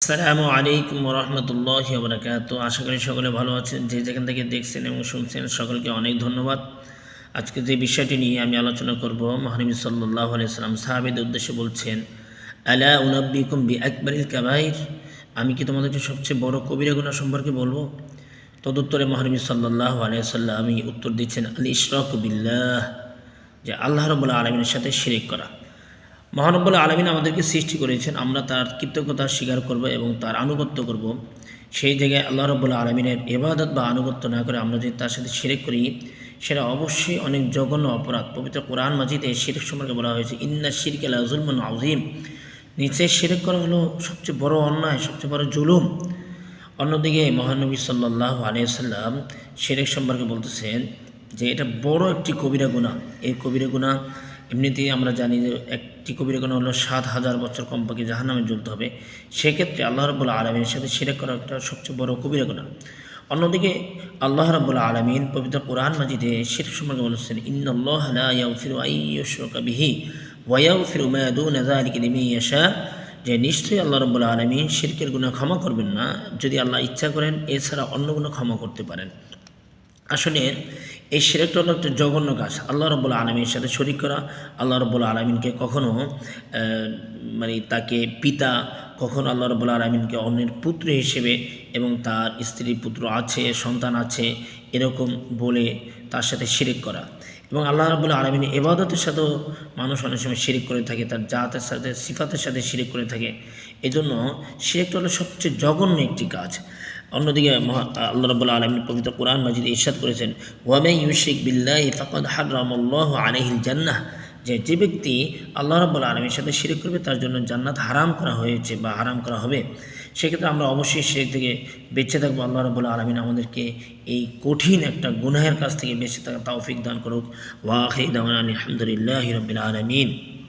আসসালামু আলাইকুম রহমতুল্লাহি ওয়া বারাকাতুহু। আশা করি সকলে ভালো আছেন। যে যেখান থেকে দেখছেন এবং শুনছেন সকলকে অনেক ধন্যবাদ। আজকে যে বিষয়টি নিয়ে আমি আলোচনা করব, মহানবী সাল্লাল্লাহু আলাইহি সাল্লাম সাহাবীদের উদ্দেশ্যে বলছেন, আলা উনাব্বিকুম বিআকবারিল কাবাইর, আমি কি তোমাদেরকে সবচেয়ে বড় কবিরা গুনাহ সম্পর্কে বলবো? তদুত্তরে মহানবী সাল্লাল্লাহু আলাইহি সাল্লাম উত্তর দিচ্ছেন, আল ইশরাকু বিল্লাহ, যে আল্লাহ রাব্বুল আলামিনের সাথে শিরক করা। মহানব্বুল আলমিন আমাদেরকে সৃষ্টি করেছেন, আমরা তার কৃতজ্ঞতা স্বীকার করব এবং তার আনুগত্য করব। সেই জায়গায় আল্লাহ রব্বুল আলমিনের ইবাদত বা আনুগত্য না করে আমরা যদি তার সাথে শিরক করি, সেটা অবশ্যই অনেক জঘন্য অপরাধ। পবিত্র কোরআন মাজিদে শিরক সম্পর্কে বলা হয়েছে, ইন্না শিরকা লা যুলমুন আযীম, নিশ্চয় শিরক করা হলো সবচেয়ে বড় অন্যায়, সবচেয়ে বড় জুলুম। অন্যদিকে মহানবী সাল্লাল্লাহু আলাইহি ওয়াসাল্লাম শিরক সম্পর্কে বলতেছেন যে এটা বড় একটি কবিরা গুনাহ। এই কবিরা গুনাহ এমনিতেই আমরা জানি যে একটি কবিরা গুনাহ হলো ৭,০০০ বছর কমপক্ষে জাহান্নামে জ্বলতে হবে। সেক্ষেত্রে আল্লাহ রাব্বুল আলামিনের সাথে শিরক করা একটা সবচেয়ে বড় কবিরা গুনাহ। অন্যদিকে আল্লাহ রাব্বুল আলামিন পবিত্র কোরআন মাজিদে শিরক সম্পর্কে বলেছেন, ইন্নাল্লাহা লা ইয়াগফিরু আন ইউশরাকা বিহি ওয়া ইয়াগফিরু মা দুনা যালিকা লিমান ইয়াশা, যে নিশ্চয়ই আল্লাহ রাব্বুল আলামিন শিরকের গুনাহ ক্ষমা করবেন না, যদি আল্লাহ ইচ্ছা করেন এছাড়া অন্য গুনাহ ক্ষমা করতে পারেন। আসলে এই শিরকটা হলো একটা জঘন্য কাজ, আল্লাহ রাব্বুল আলামিনের সাথে শরীক করা। আল্লাহ রাব্বুল আলামিনকে কখনো তাকে পিতা, কখনো আল্লাহ রাব্বুল আলামিনকে অন্যের পুত্র হিসেবে এবং তার স্ত্রী পুত্র আছে, সন্তান আছে, এরকম বলে তার সাথে শিরক করা। এবং আল্লাহ রাব্বুল আলামিনের ইবাদতের সাথেও মানুষ অনেক সময় শিরক করে থাকে, তার জাতের সাথে সিফাতের সাথে শিরক করে থাকে। এজন্য শিরকটা হলো সবচেয়ে জঘন্য একটি কাজ। অন্যদিকে আল্লাহ রাব্বুল আলামিন পবিত্র কোরআন মাজিদে ইরশাদ করেছেন, ওয়া মান ইউশরিক বিল্লাহি ফাকাদ হারামাল্লাহু আলাইহিল জান্নাহ, যে ব্যক্তি আল্লাহ রাব্বুল আলামিনের সাথে শিরক করবে তার জন্য জান্নাত হারাম করা হয়েছে বা হারাম করা হবে। সেক্ষেত্রে আমরা অবশ্যই শিরক থেকে বেঁচে থাকবো। আল্লাহ রাব্বুল আলামিন আমাদেরকে এই কঠিন একটা গুনাহের কাছ থেকে বেঁচে থাকার তৌফিক দান করুক। ওয়া আখিরু দাওয়ানা আলহামদুলিল্লাহি রাব্বিল আলামিন।